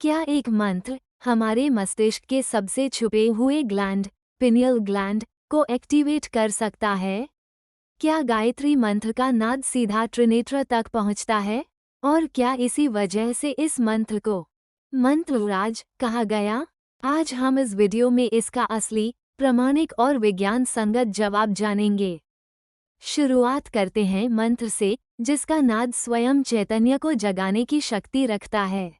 क्या एक मंत्र हमारे मस्तिष्क के सबसे छुपे हुए ग्लैंड, पिनियल ग्लैंड, को एक्टिवेट कर सकता है? क्या गायत्री मंत्र का नाद सीधा त्रिनेत्र तक पहुंचता है? और क्या इसी वजह से इस मंत्र को मंत्रराज कहा गया? आज हम इस वीडियो में इसका असली, प्रामाणिक और विज्ञान संगत जवाब जानेंगे। शुरुआत करते हैं मंत्र से, जिसका नाद स्वयं चैतन्य को जगाने की शक्ति रखता है।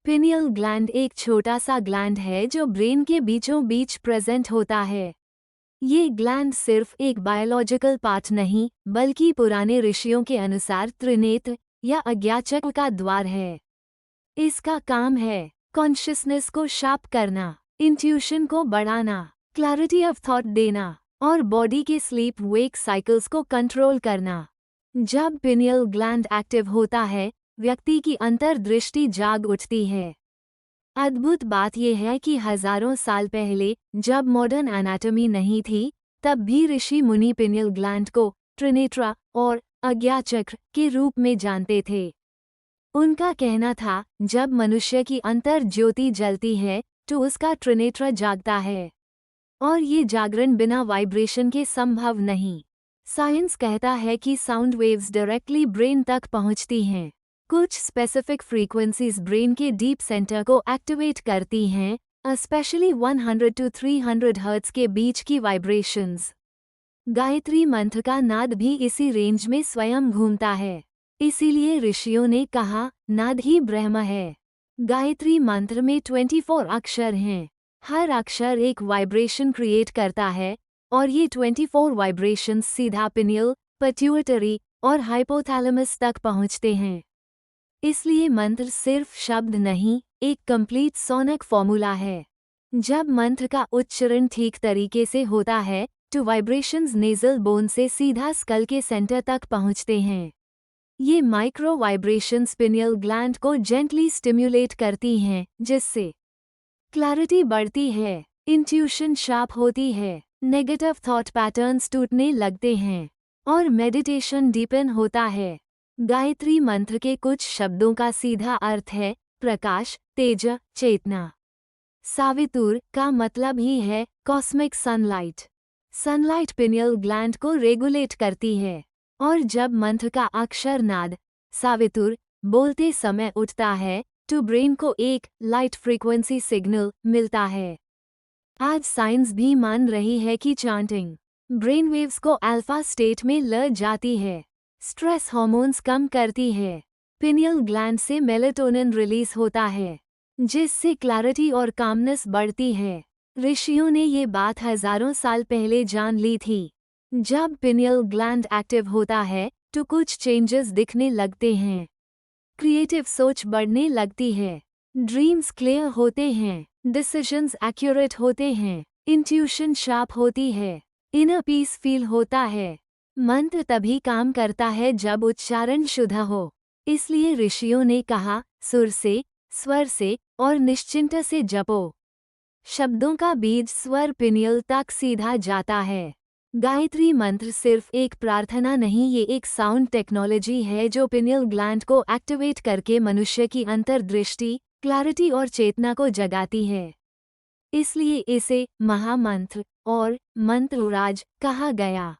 पिनियल ग्लैंड एक छोटा सा ग्लैंड है जो ब्रेन के बीचों बीच प्रेजेंट होता है। ये ग्लैंड सिर्फ एक बायोलॉजिकल पार्ट नहीं, बल्कि पुराने ऋषियों के अनुसार त्रिनेत्र या अज्ञाचक्र का द्वार है। इसका काम है कॉन्शियसनेस को शार्प करना, इंट्यूशन को बढ़ाना, क्लैरिटी ऑफ थॉट देना और बॉडी के स्लीप वेक साइकिल्स को कंट्रोल करना। जब पिनियल ग्लैंड एक्टिव होता है, व्यक्ति की अंतर्दृष्टि जाग उठती है। अद्भुत बात यह है कि हजारों साल पहले, जब मॉडर्न एनाटॉमी नहीं थी, तब भी ऋषि मुनि पिनियल ग्लैंड को त्रिनेत्र और अज्ञाचक्र के रूप में जानते थे। उनका कहना था, जब मनुष्य की अंतर ज्योति जलती है तो उसका त्रिनेत्र जागता है, और ये जागरण बिना वाइब्रेशन के संभव नहीं। साइंस कहता है कि साउंड वेव्स डायरेक्टली ब्रेन तक पहुंचती हैं। कुछ स्पेसिफिक फ्रीक्वेंसीज ब्रेन के डीप सेंटर को एक्टिवेट करती हैं, स्पेशली 100 to 300 हर्ट्ज के बीच की वाइब्रेशंस। गायत्री मंत्र का नाद भी इसी रेंज में स्वयं घूमता है। इसीलिए ऋषियों ने कहा, नाद ही ब्रह्म है। गायत्री मंत्र में 24 अक्षर हैं। हर अक्षर एक वाइब्रेशन क्रिएट करता है, और ये 24 वाइब्रेशंस सीधा पिनियल, पिट्यूटरी और हाइपोथैलेमस तक पहुंचते हैं। इसलिए मंत्र सिर्फ शब्द नहीं, एक कंप्लीट सोनिक फॉर्मूला है। जब मंत्र का उच्चारण ठीक तरीके से होता है, तो वाइब्रेशंस नेजल बोन से सीधा स्कल के सेंटर तक पहुंचते हैं। ये माइक्रो वाइब्रेशंस पिनियल ग्लैंड को जेंटली स्टिम्युलेट करती हैं, जिससे क्लैरिटी बढ़ती है, इंट्यूशन शार्प होती है, नेगेटिव थॉट पैटर्न्स टूटने लगते हैं, और मेडिटेशन डीपन होता है। गायत्री मंत्र के कुछ शब्दों का सीधा अर्थ है प्रकाश, तेज, चेतना। सावितुर का मतलब ही है cosmic sunlight. Sunlight pineal gland को रेगुलेट करती है, और जब मंत्र का अक्षर नाद सावितुर बोलते समय उठता है, तो ब्रेन को एक लाइट फ्रीक्वेंसी सिग्नल मिलता है। आज साइंस भी मान रही है कि चांटिंग ब्रेन वेव्स को अल्फा स्टेट में ले जाती है, स्ट्रेस हार्मोन्स कम करती है, पिनियल ग्लैंड से मेलेटोनिन रिलीज होता है, जिससे क्लैरिटी और कामनेस बढ़ती है। ऋषियों ने ये बात हजारों साल पहले जान ली थी। जब पिनियल ग्लैंड एक्टिव होता है, तो कुछ चेंजेस दिखने लगते हैं। क्रिएटिव सोच बढ़ने लगती है, ड्रीम्स क्लियर होते हैं, डिसीजंस एक्यूरेट होते हैं, इंट्यूशन शार्प होती है, इनर पीस फील होता है। मंत्र तभी काम करता है जब उच्चारण शुद्ध हो। इसलिए ऋषियों ने कहा, सुर से, स्वर से और निश्चिंत से जपो। शब्दों का बीज स्वर पिनियल तक सीधा जाता है। गायत्री मंत्र सिर्फ एक प्रार्थना नहीं, ये एक साउंड टेक्नोलॉजी है जो पिनियल ग्लैंड को एक्टिवेट करके मनुष्य की अंतर्दृष्टि, क्लैरिटी और चेतना को जगाती है। इसलिए इसे महामंत्र और मंत्रराज कहा गया।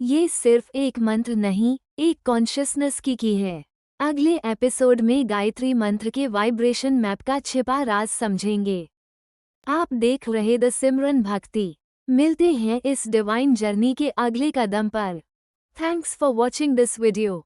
ये सिर्फ एक मंत्र नहीं, एक कॉन्शियसनेस की है। अगले एपिसोड में गायत्री मंत्र के वाइब्रेशन मैप का छिपा राज समझेंगे। आप देख रहे द सिमरन भक्ति। मिलते हैं इस डिवाइन जर्नी के अगले कदम पर। Thanks for watching this video.